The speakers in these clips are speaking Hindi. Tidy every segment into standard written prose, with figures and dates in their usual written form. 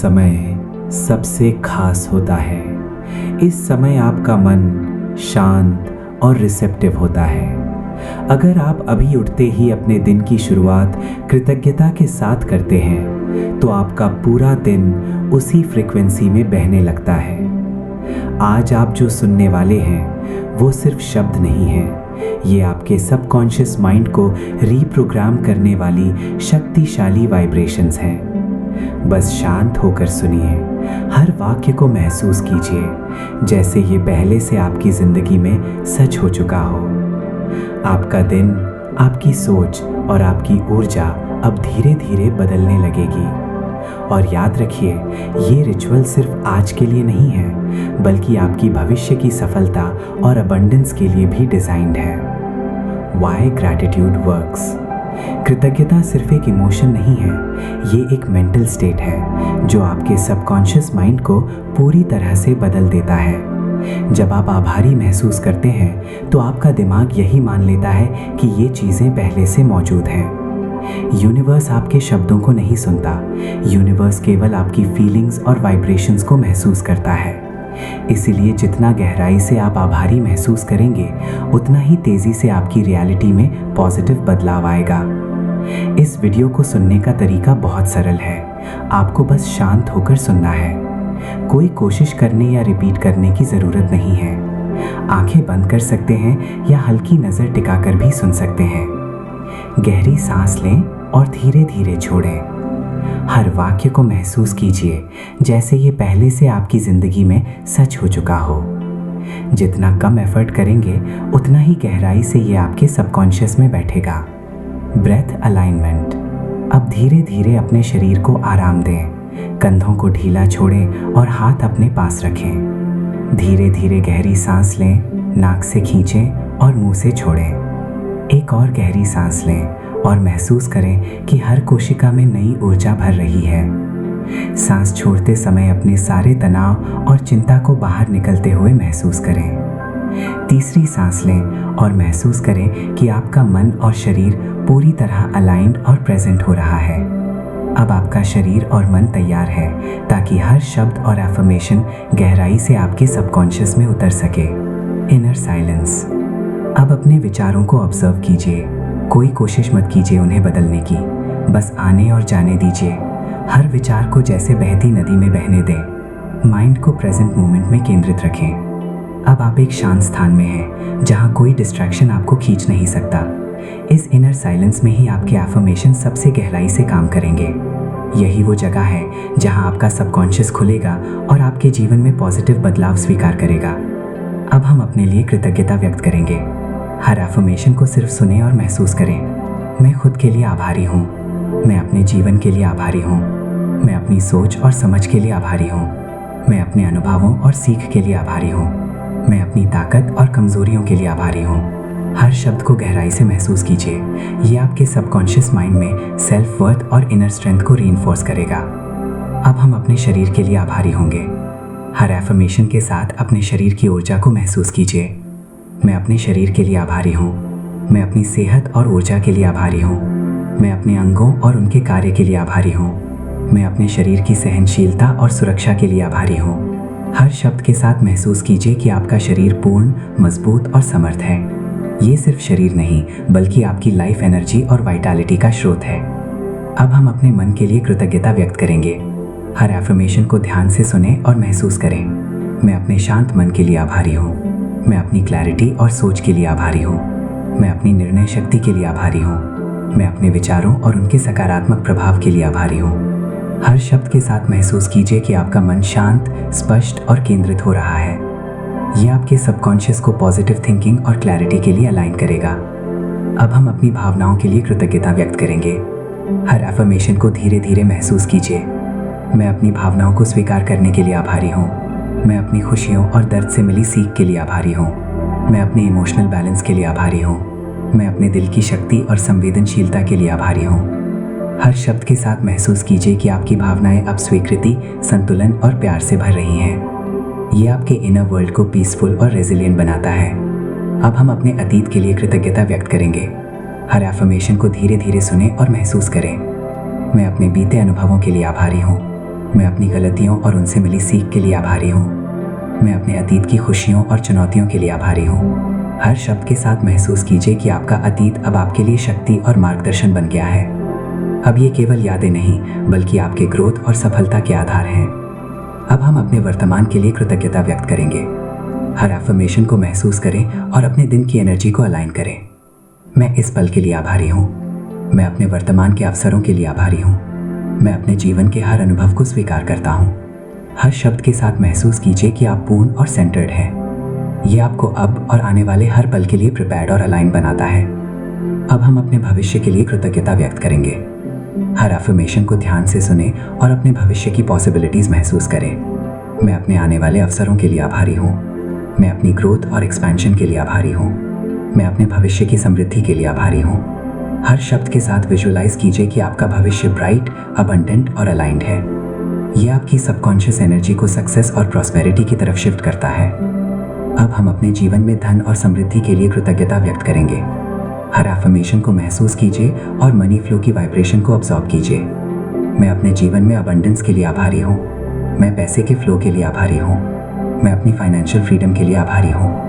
समय सबसे खास होता है। इस समय आपका मन शांत और रिसेप्टिव होता है। अगर आप अभी उठते ही अपने दिन की शुरुआत कृतज्ञता के साथ करते हैं तो आपका पूरा दिन उसी फ्रीक्वेंसी में बहने लगता है। आज आप जो सुनने वाले हैं वो सिर्फ शब्द नहीं हैं, ये आपके सबकॉन्शियस माइंड को रीप्रोग्राम करने वाली शक्तिशाली वाइब्रेशंस हैं। बस शांत होकर सुनिए, हर वाक्य को महसूस कीजिए जैसे ये पहले से आपकी जिंदगी में सच हो चुका हो। आपका दिन, आपकी सोच और आपकी ऊर्जा अब धीरे धीरे बदलने लगेगी। और याद रखिए, ये रिचुअल सिर्फ आज के लिए नहीं है, बल्कि आपकी भविष्य की सफलता और अबंडेंस के लिए भी डिजाइन्ड है। Why gratitude works? कृतज्ञता सिर्फ एक इमोशन नहीं है, ये एक मेंटल स्टेट है जो आपके सबकॉन्शियस माइंड को पूरी तरह से बदल देता है। जब आप आभारी महसूस करते हैं तो आपका दिमाग यही मान लेता है कि ये चीज़ें पहले से मौजूद हैं। यूनिवर्स आपके शब्दों को नहीं सुनता, यूनिवर्स केवल आपकी फीलिंग्स और वाइब्रेशंस को महसूस करता है। इसीलिए जितना गहराई से आप आभारी महसूस करेंगे, उतना ही तेज़ी से आपकी रियलिटी में पॉजिटिव बदलाव आएगा। इस वीडियो को सुनने का तरीका बहुत सरल है, आपको बस शांत होकर सुनना है। कोई कोशिश करने या रिपीट करने की ज़रूरत नहीं है। आंखें बंद कर सकते हैं या हल्की नज़र टिकाकर भी सुन सकते हैं। गहरी सांस लें और धीरे धीरे छोड़ें। हर वाक्य को महसूस कीजिए जैसे ये पहले से आपकी ज़िंदगी में सच हो चुका हो। जितना कम एफर्ट करेंगे, उतना ही गहराई से ये आपके सबकॉन्शियस में बैठेगा। Breath alignment. अब धीरे धीरे अपने शरीर को आराम दें, कंधों को ढीला छोड़ें और हाथ अपने पास रखें। धीरे धीरे गहरी सांस लें, नाक से खींचें और मुंह से छोड़ें। एक और गहरी सांस लें और महसूस करें कि हर कोशिका में नई ऊर्जा भर रही है। सांस छोड़ते समय अपने सारे तनाव और चिंता को बाहर निकलते हुए महसूस करें। तीसरी सांस लें और महसूस करें कि आपका मन और शरीर पूरी तरह अलाइंड और प्रेजेंट हो रहा है। अब आपका शरीर और मन तैयार है ताकि हर शब्द और एफर्मेशन गहराई से आपके सबकॉन्शियस में उतर सके। Inner silence. अब अपने विचारों को ऑब्जर्व कीजिए, कोई कोशिश मत कीजिए उन्हें बदलने की, बस आने और जाने दीजिए। हर विचार को जैसे बहती नदी में बहने दें। माइंड को प्रेजेंट मोमेंट में केंद्रित रखें। अब आप एक शांत स्थान में हैं जहां कोई डिस्ट्रैक्शन आपको खींच नहीं सकता। इस इनर साइलेंस में ही आपके एफर्मेशन सबसे गहराई से काम करेंगे। यही वो जगह है जहां आपका सबकॉन्शियस खुलेगा और आपके जीवन में पॉजिटिव बदलाव स्वीकार करेगा। अब हम अपने लिए कृतज्ञता व्यक्त करेंगे। हर एफर्मेशन को सिर्फ सुने और महसूस करें। मैं खुद के लिए आभारी हूँ, मैं अपने जीवन के लिए आभारी हूँ, मैं अपनी सोच और समझ के लिए आभारी हूँ, मैं अपने अनुभवों और सीख के लिए आभारी हूँ, मैं अपनी ताकत और कमजोरियों के लिए आभारी हूँ। हर शब्द को गहराई से महसूस कीजिए, ये आपके सबकॉन्शियस माइंड में सेल्फ वर्थ और इनर स्ट्रेंथ को रीइंफोर्स करेगा। अब हम अपने शरीर के लिए आभारी होंगे। हर एफर्मेशन के साथ अपने शरीर की ऊर्जा को महसूस कीजिए। मैं अपने शरीर के लिए आभारी हूँ, मैं अपनी सेहत और ऊर्जा के लिए आभारी हूँ, मैं अपने अंगों और उनके कार्य के लिए आभारी हूँ, मैं अपने शरीर की सहनशीलता और सुरक्षा के लिए आभारी हूँ। हर शब्द के साथ महसूस कीजिए कि आपका शरीर पूर्ण, मजबूत और समर्थ है। ये सिर्फ शरीर नहीं, बल्कि आपकी लाइफ एनर्जी और वाइटैलिटी का स्रोत है। अब हम अपने मन के लिए कृतज्ञता व्यक्त करेंगे। हर एफर्मेशन को ध्यान से सुने और महसूस करें। मैं अपने शांत मन के लिए आभारी हूँ, मैं अपनी क्लैरिटी और सोच के लिए आभारी हूँ, मैं अपनी निर्णय शक्ति के लिए आभारी हूँ, मैं अपने विचारों और उनके सकारात्मक प्रभाव के लिए आभारी हूँ। हर शब्द के साथ महसूस कीजिए कि आपका मन शांत, स्पष्ट और केंद्रित हो रहा है। यह आपके सबकॉन्शियस को पॉजिटिव थिंकिंग और क्लैरिटी के लिए अलाइन करेगा। अब हम अपनी भावनाओं के लिए कृतज्ञता व्यक्त करेंगे। हर एफर्मेशन को धीरे धीरे महसूस कीजिए। मैं अपनी भावनाओं को स्वीकार करने के लिए आभारी हूँ, मैं अपनी खुशियों और दर्द से मिली सीख के लिए आभारी हूँ, मैं अपने इमोशनल बैलेंस के लिए आभारी हूँ, मैं अपने दिल की शक्ति और संवेदनशीलता के लिए आभारी हूँ। हर शब्द के साथ महसूस कीजिए कि आपकी भावनाएं अब स्वीकृति, संतुलन और प्यार से भर रही हैं। ये आपके इनर वर्ल्ड को पीसफुल और रेजिलिएंट बनाता है। अब हम अपने अतीत के लिए कृतज्ञता व्यक्त करेंगे। हर एफर्मेशन को धीरे धीरे सुने और महसूस करें। मैं अपने बीते अनुभवों के लिए आभारी हूँ, मैं अपनी गलतियों और उनसे मिली सीख के लिए आभारी हूँ। मैं अपने अतीत की खुशियों और चुनौतियों के लिए आभारी हूँ। हर शब्द के साथ महसूस कीजिए कि आपका अतीत अब आपके लिए शक्ति और मार्गदर्शन बन गया है। अब ये केवल यादें नहीं, बल्कि आपके ग्रोथ और सफलता के आधार हैं। अब हम अपने वर्तमान के लिए कृतज्ञता व्यक्त करेंगे। हर एफर्मेशन को महसूस करें और अपने दिन की एनर्जी को अलाइन करें। मैं इस पल के लिए आभारी हूँ। मैं अपने वर्तमान के अवसरों के लिए आभारी हूँ। मैं अपने जीवन के हर अनुभव को स्वीकार करता हूँ। हर शब्द के साथ महसूस कीजिए कि आप पूर्ण और सेंटर्ड हैं। ये आपको अब और आने वाले हर पल के लिए प्रिपेयर्ड और अलाइन बनाता है। अब हम अपने भविष्य के लिए कृतज्ञता व्यक्त करेंगे। हर अफर्मेशन को ध्यान से सुनें और अपने भविष्य की पॉसिबिलिटीज महसूस करें। मैं अपने आने वाले अवसरों के लिए आभारी हूँ। मैं अपनी ग्रोथ और एक्सपेंशन के लिए आभारी हूँ। मैं अपने भविष्य की समृद्धि के लिए आभारी हूँ। हर शब्द के साथ विजुअलाइज कीजिए कि आपका भविष्य ब्राइट, अबंडेंट और अलाइंड है। यह आपकी सबकॉन्शियस एनर्जी को सक्सेस और प्रॉस्पेरिटी की तरफ शिफ्ट करता है। अब हम अपने जीवन में धन और समृद्धि के लिए कृतज्ञता व्यक्त करेंगे। हर एफर्मेशन को महसूस कीजिए और मनी फ्लो की वाइब्रेशन को अब्सॉर्ब कीजिए। मैं अपने जीवन में अबंडेंस के लिए आभारी हूँ। मैं पैसे के फ्लो के लिए आभारी हूँ। मैं अपनी फाइनेंशियल फ्रीडम के लिए आभारी हूँ।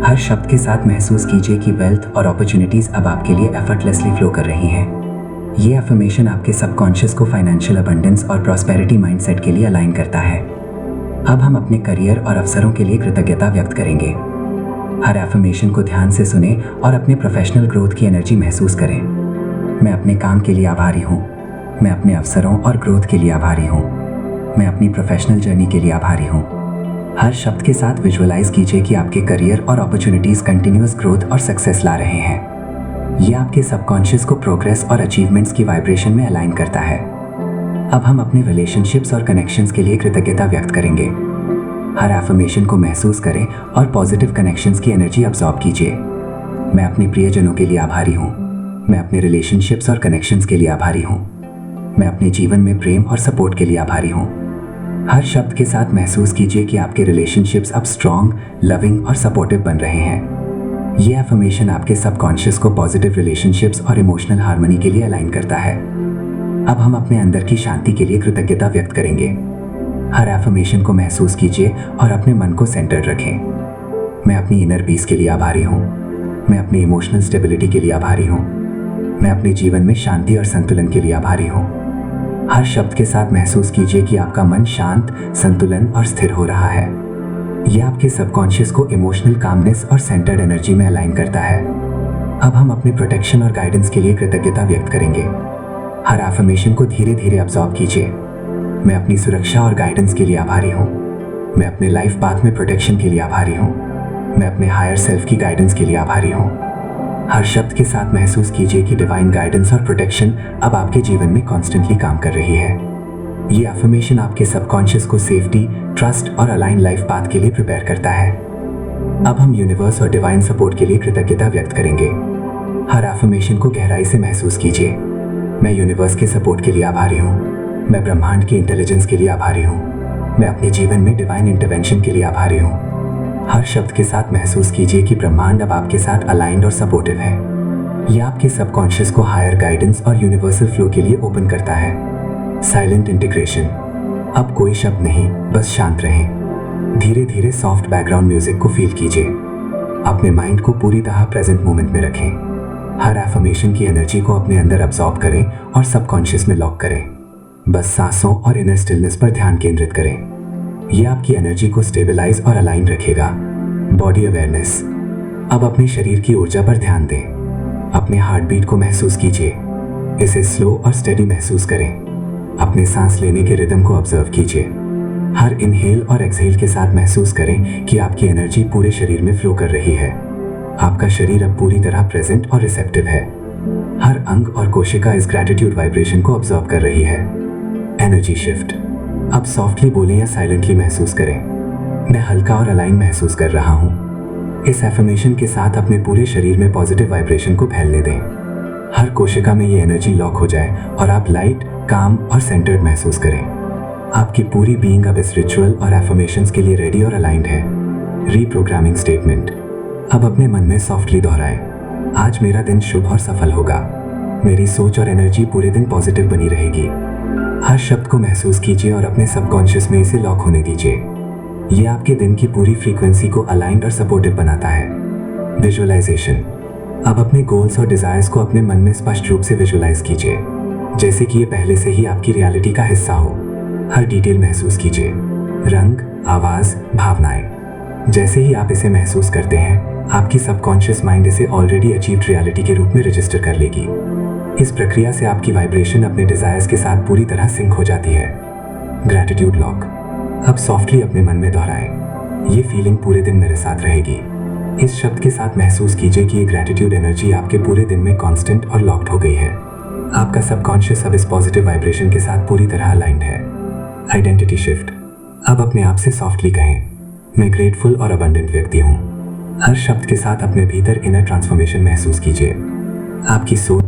हर शब्द के साथ महसूस कीजिए कि वेल्थ और अपॉर्चुनिटीज अब आपके लिए एफर्टलेसली फ्लो कर रही हैं। ये एफर्मेशन आपके सबकॉन्शियस को फाइनेंशियल अबंडेंस और प्रॉस्पेरिटी माइंडसेट के लिए अलाइन करता है। अब हम अपने करियर और अवसरों के लिए कृतज्ञता व्यक्त करेंगे। हर एफर्मेशन को ध्यान से सुनें और अपने प्रोफेशनल ग्रोथ की एनर्जी महसूस करें। मैं अपने काम के लिए आभारी हूँ। मैं अपने अवसरों और ग्रोथ के लिए आभारी हूँ। मैं अपनी प्रोफेशनल जर्नी के लिए आभारी हूँ। हर शब्द के साथ विजुअलाइज कीजिए कि आपके करियर और अपॉर्चुनिटीज कंटिन्यूअस ग्रोथ और सक्सेस ला रहे हैं। ये आपके सबकॉन्शियस को प्रोग्रेस और अचीवमेंट्स की वाइब्रेशन में अलाइन करता है। अब हम अपने रिलेशनशिप्स और कनेक्शंस के लिए कृतज्ञता व्यक्त करेंगे। हर एफर्मेशन को महसूस करें और पॉजिटिव कनेक्शंस की एनर्जी अब्सॉर्ब कीजिए। मैं अपने प्रियजनों के लिए आभारी हूँ। मैं अपने रिलेशनशिप्स और कनेक्शंस के लिए आभारी हूँ। मैं अपने जीवन में प्रेम और सपोर्ट के लिए आभारी हूँ। हर शब्द के साथ महसूस कीजिए कि आपके रिलेशनशिप्स अब स्ट्रॉन्ग, लविंग और सपोर्टिव बन रहे हैं। ये एफर्मेशन आपके सबकॉन्शियस को पॉजिटिव रिलेशनशिप्स और इमोशनल हार्मनी के लिए अलाइन करता है। अब हम अपने अंदर की शांति के लिए कृतज्ञता व्यक्त करेंगे। हर एफर्मेशन को महसूस कीजिए और अपने मन को सेंटर्ड रखें। मैं अपनी इनर पीस के लिए आभारी हूँ। मैं अपनी इमोशनल स्टेबिलिटी के लिए आभारी हूँ। मैं अपने जीवन में शांति और संतुलन के लिए आभारी हूँ। हर शब्द के साथ महसूस कीजिए कि आपका मन शांत, संतुलन और स्थिर हो रहा है। यह आपके सबकॉन्शियस को इमोशनल कामनेस और सेंटर्ड एनर्जी में अलाइन करता है। अब हम अपने प्रोटेक्शन और गाइडेंस के लिए कृतज्ञता व्यक्त करेंगे। हर एफर्मेशन को धीरे धीरे अब्सॉर्ब कीजिए। मैं अपनी सुरक्षा और गाइडेंस के लिए आभारी हूँ। मैं अपने लाइफ पाथ में प्रोटेक्शन के लिए आभारी हूँ। मैं अपने हायर सेल्फ की गाइडेंस के लिए आभारी हूँ। हर शब्द के साथ महसूस कीजिए कि डिवाइन गाइडेंस और प्रोटेक्शन अब आपके जीवन में कॉन्स्टेंटली काम कर रही है। ये एफर्मेशन आपके सबकॉन्शियस को सेफ्टी, ट्रस्ट और अलाइन लाइफ पाथ के लिए प्रिपेयर करता है। अब हम यूनिवर्स और डिवाइन सपोर्ट के लिए कृतज्ञता व्यक्त करेंगे। हर एफर्मेशन को गहराई से महसूस कीजिए। मैं यूनिवर्स के सपोर्ट के लिए आभारी हूँ। मैं ब्रह्मांड की इंटेलिजेंस के लिए आभारी हूँ। मैं अपने जीवन में डिवाइन इंटरवेंशन के लिए आभारी हूँ। हर शब्द के साथ महसूस कीजिए कि ब्रह्मांड अब आपके साथ अलाइंड और सपोर्टिव है। यह आपके सबकॉन्शियस को हायर गाइडेंस और यूनिवर्सल फ्लो के लिए ओपन करता है। Silent integration. अब कोई शब्द नहीं, बस शांत रहें। धीरे धीरे सॉफ्ट बैकग्राउंड म्यूजिक को फील कीजिए। अपने माइंड को पूरी तरह प्रेजेंट मोमेंट में रखें। हर एफर्मेशन की एनर्जी को अपने अंदर अब्सॉर्ब करें और सबकॉन्शियस में लॉक करें। बस सांसों और इनर स्टिलनेस पर ध्यान केंद्रित करें। यह आपकी एनर्जी को स्टेबलाइज और अलाइन रखेगा। Body awareness. अब अपने शरीर की ऊर्जा पर ध्यान दें। अपने हार्ट बीट को महसूस कीजिए। इसे स्लो और स्टेडी महसूस करें। अपने सांस लेने के रिदम को ऑब्जर्व कीजिए। हर इनहेल और एक्सहेल के साथ महसूस करें कि आपकी एनर्जी पूरे शरीर में फ्लो कर रही है। आपका शरीर अब पूरी तरह प्रेजेंट और रिसेप्टिव है। हर अंग और कोशिका इस ग्रैटिट्यूड वाइब्रेशन को ऑब्जर्व कर रही है। Energy shift. अब सॉफ्टली बोलें या साइलेंटली महसूस करें। मैं हल्का और अलाइन महसूस कर रहा हूँ। इस एफर्मेशन के साथ अपने पूरे शरीर में पॉजिटिव वाइब्रेशन को फैलने दें। हर कोशिका में ये एनर्जी लॉक हो जाए और आप लाइट, काम और सेंटर्ड महसूस करें। आपकी पूरी बीइंग अब इस रिचुअल और एफर्मेशंस के लिए रेडी और अलाइंड है। Reprogramming statement. अब अपने मन में सॉफ्टली दोहराएं। आज मेरा दिन शुभ और सफल होगा। मेरी सोच और एनर्जी पूरे दिन पॉजिटिव बनी रहेगी। हर शब्द को महसूस कीजिए और अपने सबकॉन्शियस में इसे लॉक होने दीजिए। ये आपके दिन की पूरी फ्रीक्वेंसी को अलाइंड और सपोर्टिव बनाता है। विजुअलाइजेशन। अब अपने गोल्स और डिजायर्स को अपने मन में स्पष्ट रूप से विजुअलाइज कीजिए, जैसे कि ये पहले से ही आपकी रियलिटी का हिस्सा हो। हर डिटेल महसूस कीजिए, रंग, आवाज, भावनाएं। जैसे ही आप इसे महसूस करते हैं, आपकी सबकॉन्शियस माइंड इसे ऑलरेडी अचीव्ड रियलिटी के रूप में रजिस्टर कर लेगी। इस प्रक्रिया से आपकी वाइब्रेशन अपने डिजायर्स के साथ पूरी तरह सिंक हो जाती है। Gratitude lock. अब सॉफ्टली अपने मन में दोहराएं, ये फीलिंग पूरे दिन मेरे साथ रहेगी। इस शब्द के साथ महसूस कीजिए कि ये ग्रैटिट्यूड एनर्जी आपके पूरे दिन में कांस्टेंट और लॉक्ड हो गई है। आपका सबकॉन्शियस अब इस पॉजिटिव वाइब्रेशन के साथ पूरी तरह अलाइंड है। Identity shift. अब अपने आप से सॉफ्टली कहें, मैं ग्रेटफुल और अबंडेंट व्यक्ति हूँ। हर शब्द के साथ अपने भीतर इनर ट्रांसफॉर्मेशन महसूस कीजिए। आपकी सोच